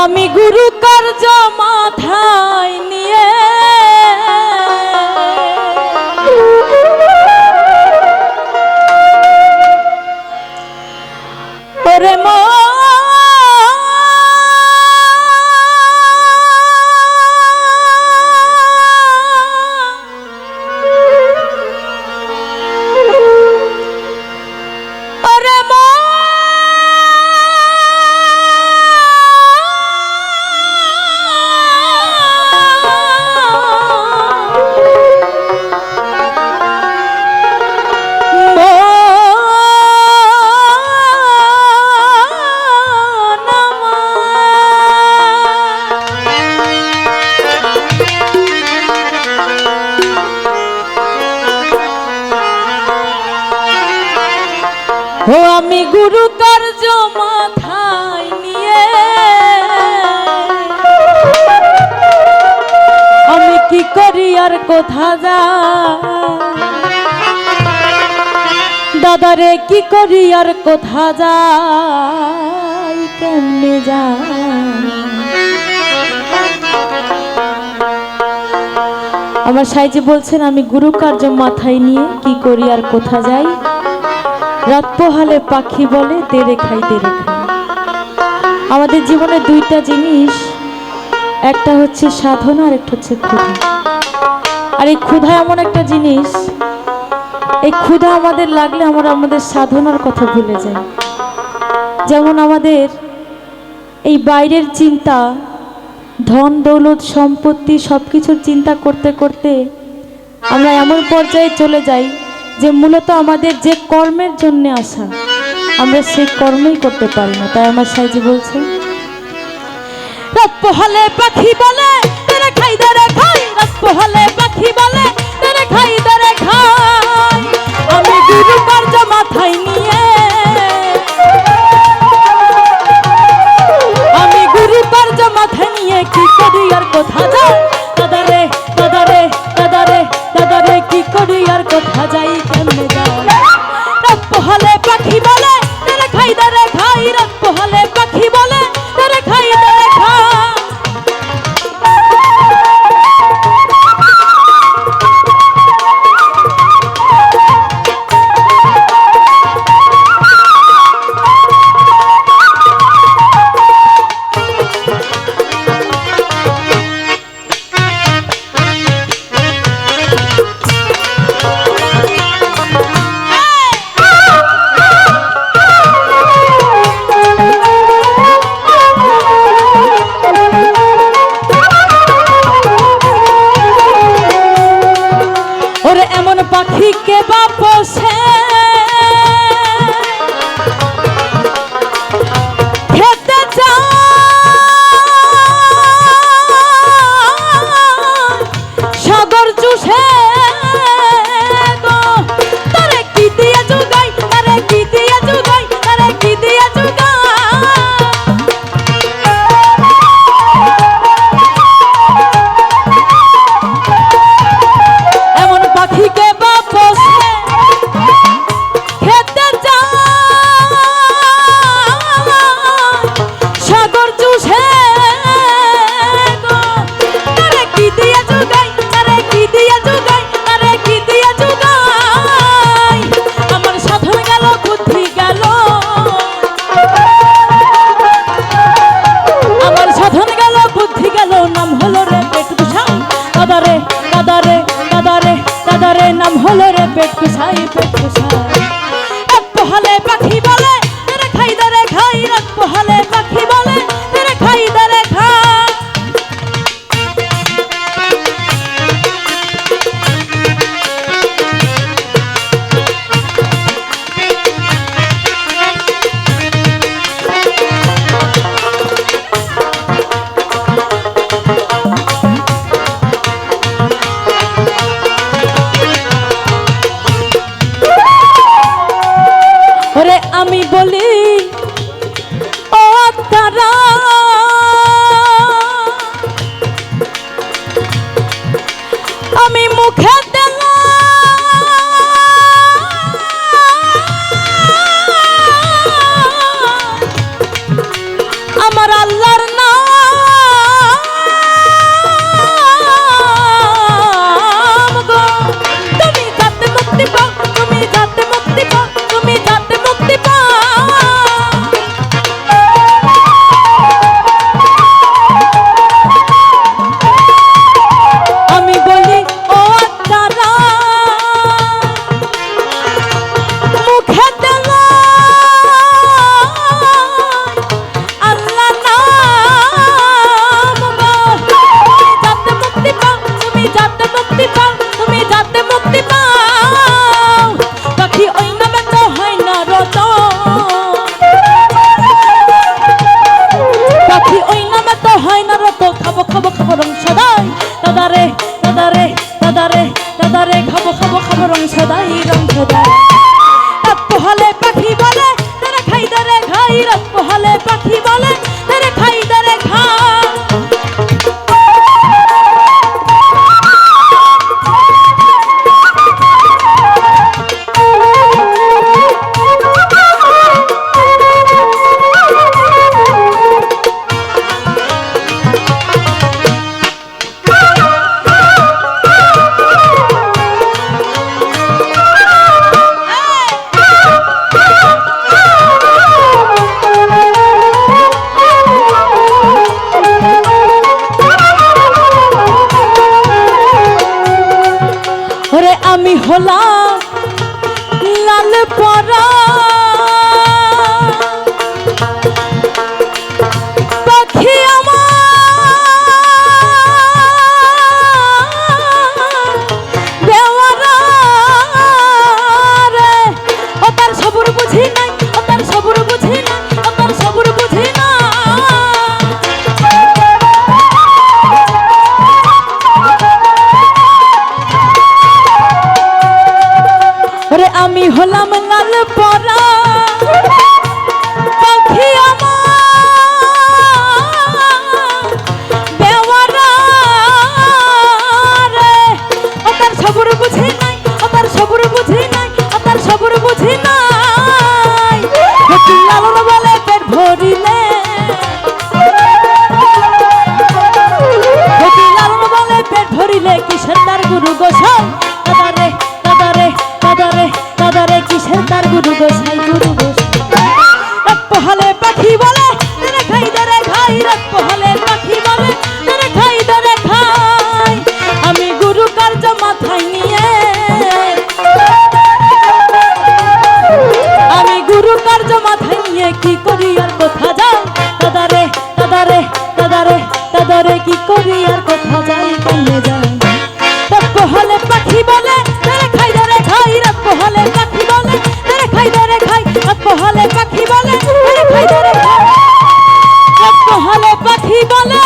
আমি গুরু কার্য মাথায় নিয়ে ওরে ও আমি গুরু কার্য মাথায় নিয়ে আমি কি করি আর কোথা যাই দাদারে কি করি আর কোথা যাই কেমনে যাই আমার সাইজি বলছেন আমি গুরু কার্য মাথায় নিয়ে কি করি আর কোথা যাই রাত পোহালে পাখি বলে দেরে খাই দেরে খাই। আমাদের জীবনে দুইটা জিনিস, একটা হচ্ছে সাধনা আর একটা হচ্ছে ক্ষুধা। আর এই ক্ষুধা এমন একটা জিনিস, এই ক্ষুধা আমাদের লাগলে আমরা আমাদের সাধনার কথা ভুলে যাই। যেমন আমাদের এই বাইরের চিন্তা, ধন দৌলত সম্পত্তি সবকিছুর চিন্তা করতে করতে আমরা এমন পর্যায়ে চলে যাই যে মূলত আমাদের যে কর্মের জন্য আসা আমরা সেই কর্মই করতে পারি না। তাই আমার সাইজি বলছে রাত পোহালে পাখি বলে তেরে খাই দারে খাই, রাত পোহালে পাখি বলে তেরে খাই দারে খাই। আমি গুরু কার্য মাথায় নিয়ে আমি গুরু কার্য মাথায় নিয়ে কি করি আর কোথা যাই দাদারে দাদারে দাদারে দাদারে কি করি আর কোথা যাই কেমনে যাই। রাত পোহালে পাখি বলে তেরে খাই দারে খাই, রাত পোহালে পাখি বলে তেরে খাই দারে খাই। পাখি কে বাপসে খেতে চায় সাগর চুষে গো তারে কি দিয়ে জুগাই, তারে কি দিয়ে জুগাই, তারে কি দিয়ে জুগাই। এমন পাখিকে নাম হলো রে পেট কুসাই পেট কুসাই। রাত পোহালে পাখি বলে তেরে খাই দারে খাই, রাত পোহালে পাখি বলে তেরে খাই দারে খাই। খাই রন্ধ দাঁড়াই। রাত পোহালে পাখি বলে ধরে খাই ধরে খাই, রাত পোহালে পাখি বলে ধরে খাই ধরে খাই। ওরে আমি হলাম লাল পরা পাখি আমার বেওয়ারা রে, ও তার সবুর বুঝি নাই, ও তার সবুর বুঝি নাই, ও তার সবুর বুঝি না। ওরে আমি হলাম লাল পরা পাখি আমার বেওয়ারা রে, ও তার সবুর বুঝি নাই, ও তার সবুর বুঝি নাই, ও তার সবুর বুঝি নাই। ফকির লালন বলে পেট ভরিলে, ফকির লালন বলে পেট ভরিলে কিসের তার গুরু গোসাই। দাদারে দাদারে দাদারে দাদারে কিসের তার গুরু গোসাই, গুরু গোসাই। রাত পোহালে পাখি বলে ধরে খাই ধরে খাই, রাত পোহালে পাখি বলে ধরে খাই ধরে খাই। আমি গুরু কার্য মাথায় নিয়ে, আমি গুরু কার্য মাথায় নিয়ে কি করি আর কোথা যাই। দাদারে দাদারে দাদারে দাদারে কি করি আর কোথা যাই, কেমনে যাই। রাত পোহালে পাখি বলে ধরে খাই ধরে খাই, রাত পোহালে পাখি বলে ধরে খাই ধরে খাই, রাত পোহালে পাখি বলে ধরে খাই ধরে খাই, রাত পোহালে পাখি বলে